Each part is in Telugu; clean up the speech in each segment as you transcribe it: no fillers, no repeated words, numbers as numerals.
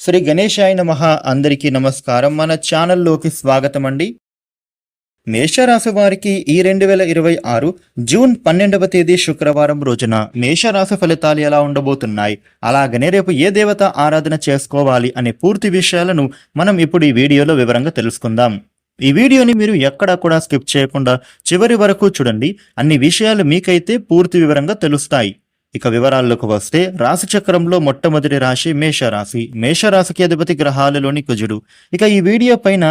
శ్రీ గణేశాయ నమః. అందరికీ నమస్కారం. మన ఛానల్లోకి స్వాగతం అండి. మేషరాశి వారికి ఈ 2026 జూన్ 12వ తేదీ శుక్రవారం రోజున మేషరాశి ఫలితాలు ఎలా ఉండబోతున్నాయి, అలాగనే రేపు ఏ దేవత ఆరాధన చేసుకోవాలి అనే పూర్తి విషయాలను మనం ఇప్పుడు ఈ వీడియోలో వివరంగా తెలుసుకుందాం. ఈ వీడియోని మీరు ఎక్కడా కూడా స్కిప్ చేయకుండా చివరి వరకు చూడండి. అన్ని విషయాలు మీకైతే పూర్తి వివరంగా తెలుస్తాయి. ఇక వివరాల్లోకి వస్తే, రాశి చక్రంలో మొట్టమొదటి రాశి మేషరాశి. మేషరాశికి అధిపతి గ్రహాలలోని కుజుడు. ఇక ఈ వీడియో పైన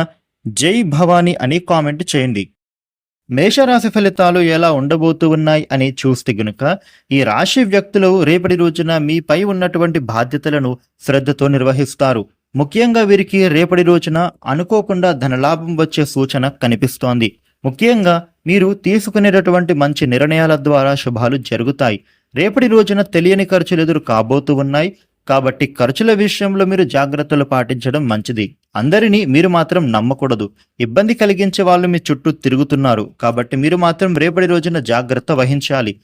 జై భవానీ అని కామెంట్ చేయండి. మేషరాశి ఫలితాలు ఎలా ఉండబోతూ ఉన్నాయి అని చూస్తే గనుక, ఈ రాశి వ్యక్తులు రేపటి రోజున మీపై ఉన్నటువంటి బాధ్యతలను శ్రద్ధతో నిర్వహిస్తారు. ముఖ్యంగా వీరికి రేపటి రోజున అనుకోకుండా ధనలాభం వచ్చే సూచన కనిపిస్తోంది. ముఖ్యంగా మీరు తీసుకునేటటువంటి మంచి నిర్ణయాల ద్వారా శుభాలు జరుగుతాయి. రేపటి రోజున తెలియని ఖర్చులు ఎదురు కాబోతూ ఉన్నాయి. కాబట్టి ఖర్చుల విషయంలో మీరు జాగ్రత్తలు పాటించడం మంచిది. అందరినీ మీరు మాత్రం నమ్మకూడదు. ఇబ్బంది కలిగించే వాళ్ళు మీ చుట్టూ తిరుగుతున్నారు. కాబట్టి మీరు మాత్రం రేపటి రోజున జాగ్రత్త వహించాలి.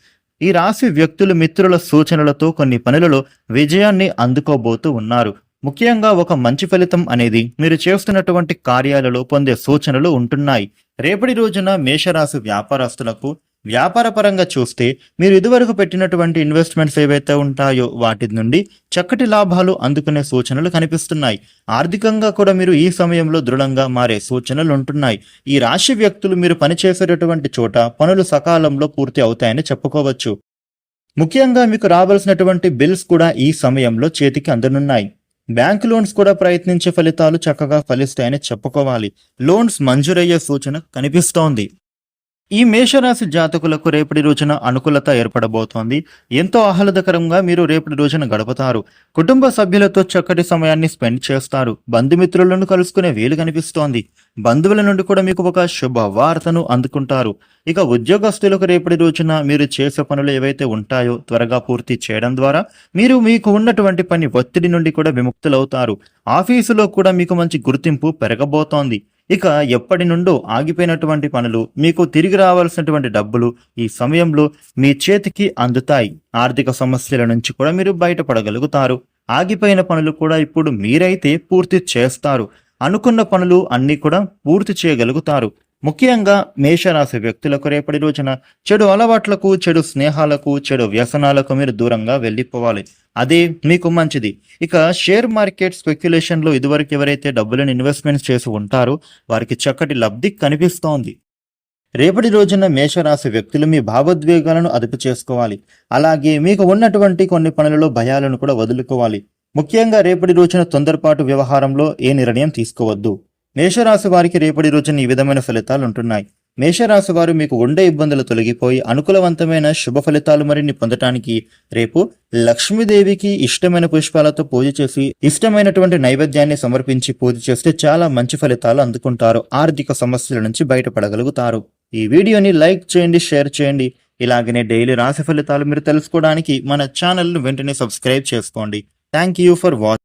ఈ రాశి వ్యక్తులు మిత్రుల సూచనలతో కొన్ని పనులలో విజయాన్ని అందుకోబోతూ ఉన్నారు. ముఖ్యంగా ఒక మంచి ఫలితం అనేది మీరు చేస్తున్నటువంటి కార్యాలలో పొందే సూచనలు ఉంటున్నాయి. రేపటి రోజున మేషరాశి వ్యాపారస్తులకు వ్యాపారపరంగా చూస్తే, మీరు ఇదివరకు పెట్టినటువంటి ఇన్వెస్ట్మెంట్స్ ఏవైతే ఉంటాయో వాటి నుండి చక్కటి లాభాలు అందుకునే సూచనలు కనిపిస్తున్నాయి. ఆర్థికంగా కూడా మీరు ఈ సమయంలో దృఢంగా మారే సూచనలు ఉంటున్నాయి. ఈ రాశి వ్యక్తులు మీరు పనిచేసేటటువంటి చోట పనులు సకాలంలో పూర్తి అవుతాయని చెప్పుకోవచ్చు. ముఖ్యంగా మీకు రావాల్సినటువంటి బిల్స్ కూడా ఈ సమయంలో చేతికి అందనున్నాయి. బ్యాంక్ లోన్స్ కూడా ప్రయత్నించే ఫలితాలు చక్కగా ఫలిస్తాయని చెప్పుకోవాలి. లోన్స్ మంజూరయ్యే సూచన కనిపిస్తోంది. ఈ మేషరాశి జాతకులకు రేపటి రోజున అనుకూలత ఏర్పడబోతోంది. ఎంతో ఆహ్లాదకరంగా మీరు రేపటి రోజున గడుపుతారు. కుటుంబ సభ్యులతో చక్కటి సమయాన్ని స్పెండ్ చేస్తారు. బంధుమిత్రులను కలుసుకునే వీలు కనిపిస్తోంది. బంధువుల నుండి కూడా మీకు ఒక శుభవార్తను అందుకుంటారు. ఇక ఉద్యోగస్తులకు రేపటి రోజున మీరు చేసే పనులు ఏవైతే ఉంటాయో త్వరగా పూర్తి చేయడం ద్వారా మీకు ఉన్నటువంటి పని ఒత్తిడి నుండి కూడా విముక్తులవుతారు. ఆఫీసులో కూడా మీకు మంచి గుర్తింపు పెరగబోతోంది. ఇక ఎప్పటి నుండో ఆగిపోయినటువంటి పనులు, మీకు తిరిగి రావాల్సినటువంటి డబ్బులు ఈ సమయంలో మీ చేతికి అందుతాయి. ఆర్థిక సమస్యల నుంచి కూడా మీరు బయటపడగలుగుతారు. ఆగిపోయిన పనులు కూడా ఇప్పుడు మీరైతే పూర్తి చేస్తారు. అనుకున్న పనులు అన్నీ కూడా పూర్తి చేయగలుగుతారు. ముఖ్యంగా మేషరాశి వ్యక్తులకు రేపటి రోజున చెడు అలవాట్లకు, చెడు స్నేహాలకు, చెడు వ్యసనాలకు మీరు దూరంగా వెళ్ళిపోవాలి. అదే మీకు మంచిది. ఇక షేర్ మార్కెట్ స్పెక్యులేషన్లో ఇదివరకు ఎవరైతే డబ్బులను ఇన్వెస్ట్మెంట్స్ చేసి ఉంటారో వారికి చక్కటి లబ్ధి కనిపిస్తోంది. రేపటి రోజున మేషరాశి వ్యక్తులు మీ భావోద్వేగాలను అదుపు చేసుకోవాలి. అలాగే మీకు ఉన్నటువంటి కొన్ని పనులలో భయాలను కూడా వదులుకోవాలి. ముఖ్యంగా రేపటి రోజున తొందరపాటు వ్యవహారంలో ఏ నిర్ణయం తీసుకోవద్దు. మేషరాశి వారికి రేపటి రోజున ఈ విధమైన ఫలితాలు ఉంటున్నాయి. మేషరాశి వారు మీకు ఉండే ఇబ్బందులు తొలగిపోయి అనుకూలవంతమైన శుభ ఫలితాలు మరిన్ని పొందటానికి రేపు లక్ష్మీదేవికి ఇష్టమైన పుష్పాలతో పూజ చేసి ఇష్టమైనటువంటి నైవేద్యాన్ని సమర్పించి పూజ చేస్తే చాలా మంచి ఫలితాలు అందుకుంటారు. ఆర్థిక సమస్యల నుంచి బయటపడగలుగుతారు. ఈ వీడియోని లైక్ చేయండి, షేర్ చేయండి. ఇలాగనే డైలీ రాశి ఫలితాలు మీరు తెలుసుకోవడానికి మన ఛానల్ను వెంటనే సబ్స్క్రైబ్ చేసుకోండి. Thank you for watching.